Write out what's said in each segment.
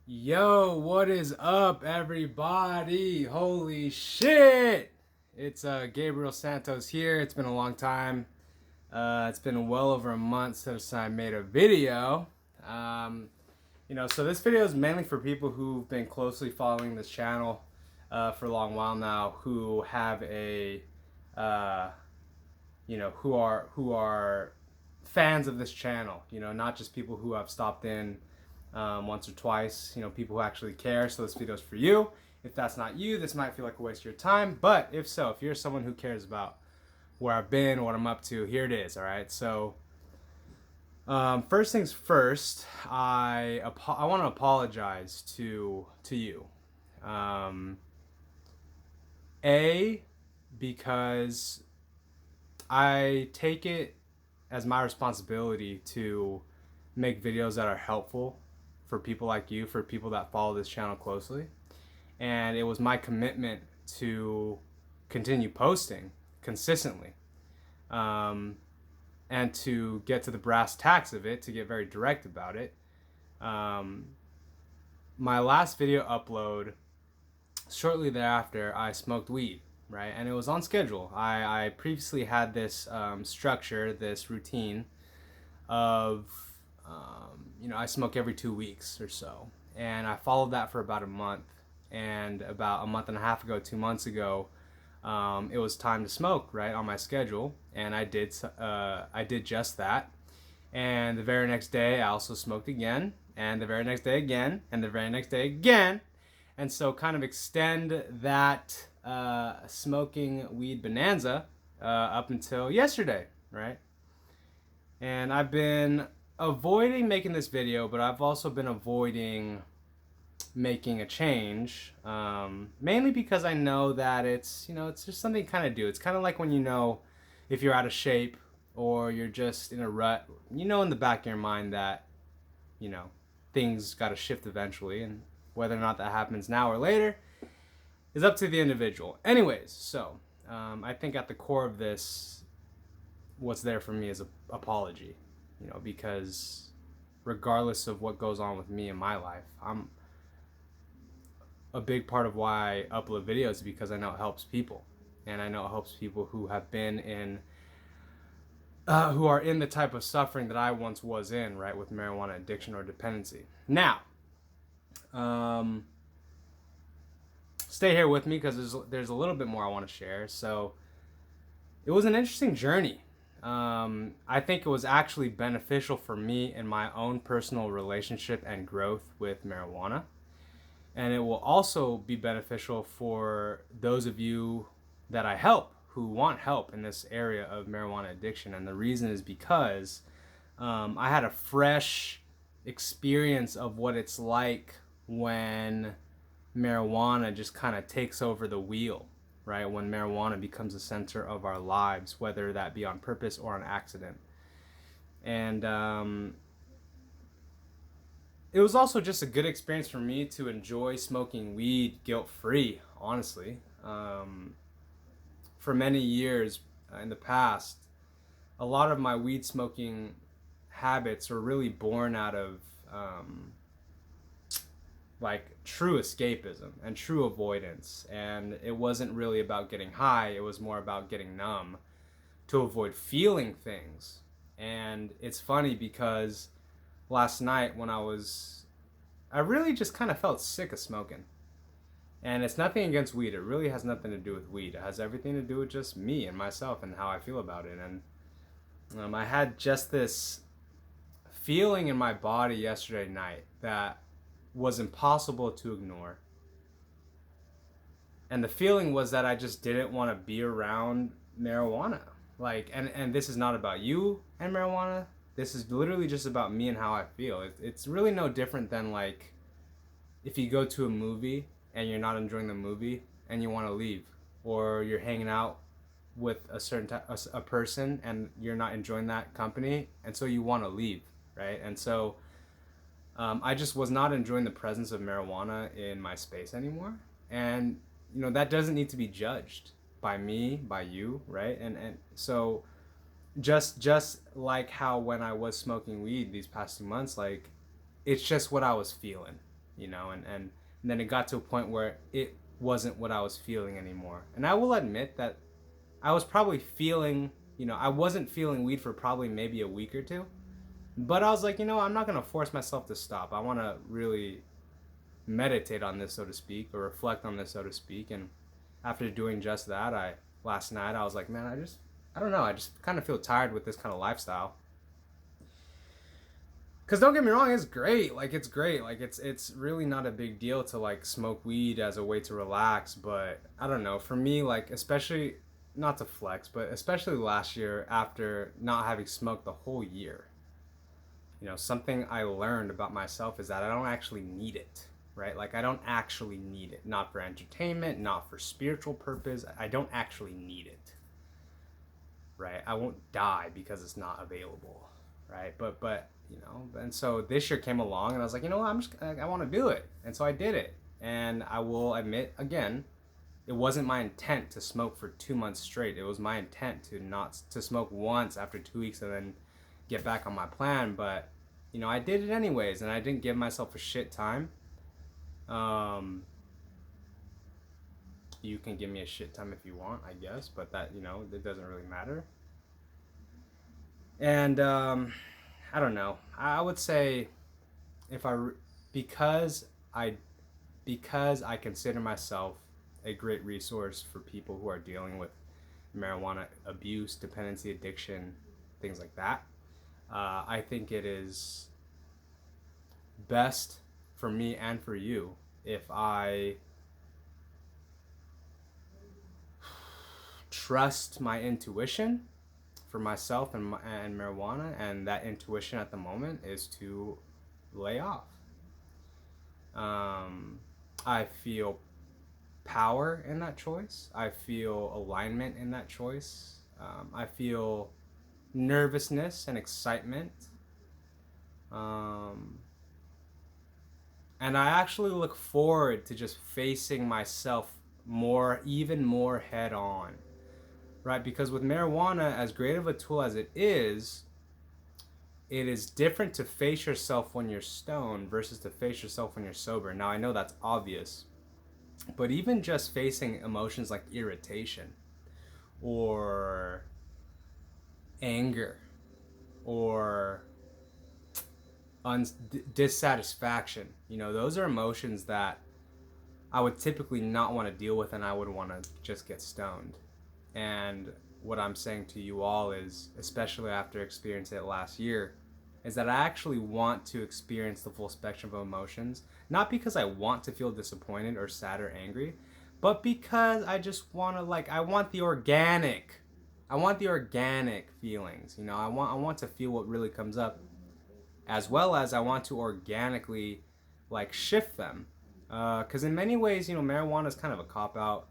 Yo, what is up, everybody? Holy shit! It's Gabriel Santos here. It's been a long time. It's been well over a month since I made a video. Um, so this video is mainly for people who've been closely following this channel for a long while now, who have uh, who are fans of this channel. Not just people who have stopped in once or twice. People who actually care. So this video is for you. If that's not you, this might feel like a waste of your time. But if so, if you're someone who cares about where I've been, what I'm up to, here it is. All right. So first things first, I want to apologize to you. A, because I take it as my responsibility to make videos that are helpful for people like you, for people that follow this channel closely. And it was my commitment to continue posting consistently, and to get to the brass tacks of it, to get very direct about it. My last video upload, shortly thereafter, I smoked weed, right? And it was on schedule. I previously had this structure, this routine of, I smoke every 2 weeks or so. And I followed that for about a month. And about a month and a half ago, 2 months ago, it was time to smoke, right, on my schedule. And I did just that. And the very next day, I also smoked again. And the very next day again. And the very next day again. And so kind of extend that smoking weed bonanza up until yesterday, right? And I've been avoiding making this video, but I've also been avoiding making a change, mainly because I know that it's just something to kind of do. It's kind of like when if you're out of shape or you're just in a rut, in the back of your mind that, things got to shift eventually, and whether or not that happens now or later is up to the individual. Anyways, so I think at the core of this, what's there for me is an apology, because regardless of what goes on with me in my life, a big part of why I upload videos because I know it helps people, and I know it helps people who have been in, who are in the type of suffering that I once was in, right, with marijuana addiction or dependency. Now, stay here with me because there's a little bit more I want to share. So it was an interesting journey. I think it was actually beneficial for me in my own personal relationship and growth with marijuana. And it will also be beneficial for those of you that I help who want help in this area of marijuana addiction. And the reason is because I had a fresh experience of what it's like when marijuana just kind of takes over the wheel, right? When marijuana becomes the center of our lives, whether that be on purpose or on accident. And it was also just a good experience for me to enjoy smoking weed guilt-free, honestly. For many years in the past, a lot of my weed smoking habits were really born out of like true escapism and true avoidance. And it wasn't really about getting high, it was more about getting numb to avoid feeling things. And it's funny because last night when I really just kind of felt sick of smoking. And it's nothing against weed. It really has nothing to do with weed. It has everything to do with just me and myself and how I feel about it. And I had just this feeling in my body yesterday night that was impossible to ignore. And the feeling was that I just didn't want to be around marijuana. And this is not about you and marijuana. This is literally just about me and how I feel. It's really no different than like if you go to a movie and you're not enjoying the movie and you want to leave, or you're hanging out with a certain a person and you're not enjoying that company, and so you want to leave, right? And so I just was not enjoying the presence of marijuana in my space anymore. And that doesn't need to be judged by me, by you, right? And so just like how when I was smoking weed these past 2 months, like it's just what I was feeling. and then it got to a point where it wasn't what I was feeling anymore. And I will admit that I was probably feeling, I wasn't feeling weed for probably maybe a week or two. But I was like, I'm not going to force myself to stop. I want to really meditate on this, so to speak, or reflect on this, so to speak. And after doing just that, last night I was like, man, I don't know, I just kind of feel tired with this kind of lifestyle. Cause don't get me wrong, it's great. Like it's really not a big deal to like smoke weed as a way to relax. But I don't know, for me, like especially not to flex, but especially last year after not having smoked the whole year, something I learned about myself is that I don't actually need it, right? Like I don't actually need it, not for entertainment, not for spiritual purpose. I don't actually need it, right? I won't die because it's not available, right? But and so this year came along and I was like, I want to do it. And so I did it. And I will admit again, it wasn't my intent to smoke for 2 months straight. It was my intent to smoke once after 2 weeks and then get back on my plan. But I did it anyways, and I didn't give myself a shit time. You can give me a shit time if you want, I guess, but that it doesn't really matter. And I don't know. I would say because I consider myself a great resource for people who are dealing with marijuana abuse, dependency, addiction, things like that. I think it is best for me and for you if I trust my intuition for myself and marijuana, and that intuition at the moment is to lay off. I feel power in that choice. I feel alignment in that choice. I feel nervousness and excitement. And I actually look forward to just facing myself even more head on. Right? Because with marijuana, as great of a tool as it is different to face yourself when you're stoned versus to face yourself when you're sober. Now, I know that's obvious, but even just facing emotions like irritation or anger or dissatisfaction, those are emotions that I would typically not want to deal with, and I would want to just get stoned. And what I'm saying to you all is, especially after experiencing it last year, is that I actually want to experience the full spectrum of emotions, not because I want to feel disappointed or sad or angry, but because I just want to, I want the organic feelings. I want to feel what really comes up, as well as I want to organically shift them. Because in many ways, marijuana is kind of a cop-out.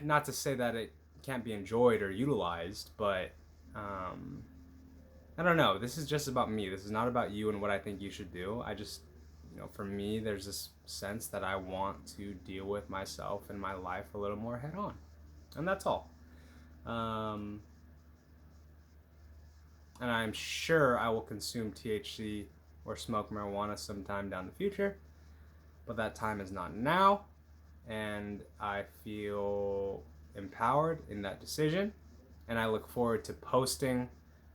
Not to say that it can't be enjoyed or utilized, but I don't know. This is just about me. This is not about you and what I think you should do. I just, for me, there's this sense that I want to deal with myself and my life a little more head on. And that's all. And I'm sure I will consume THC or smoke marijuana sometime down the future, but that time is not now. And I feel empowered in that decision, and I look forward to posting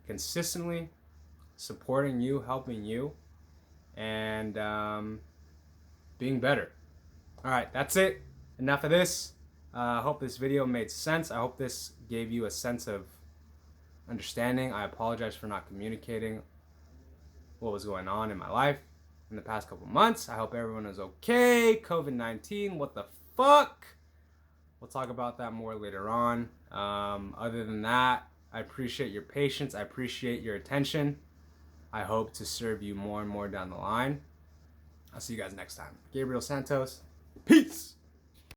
consistently, supporting you, helping you, and being better. All right, that's it. Enough of this. I hope this video made sense. I hope this gave you a sense of understanding. I apologize for not communicating what was going on in my life in the past couple months. I hope everyone is okay. COVID-19, what the fuck? We'll talk about that more later on. Other than that, I appreciate your patience. I appreciate your attention. I hope to serve you more and more down the line. I'll see you guys next time. Gabriel Santos. Peace.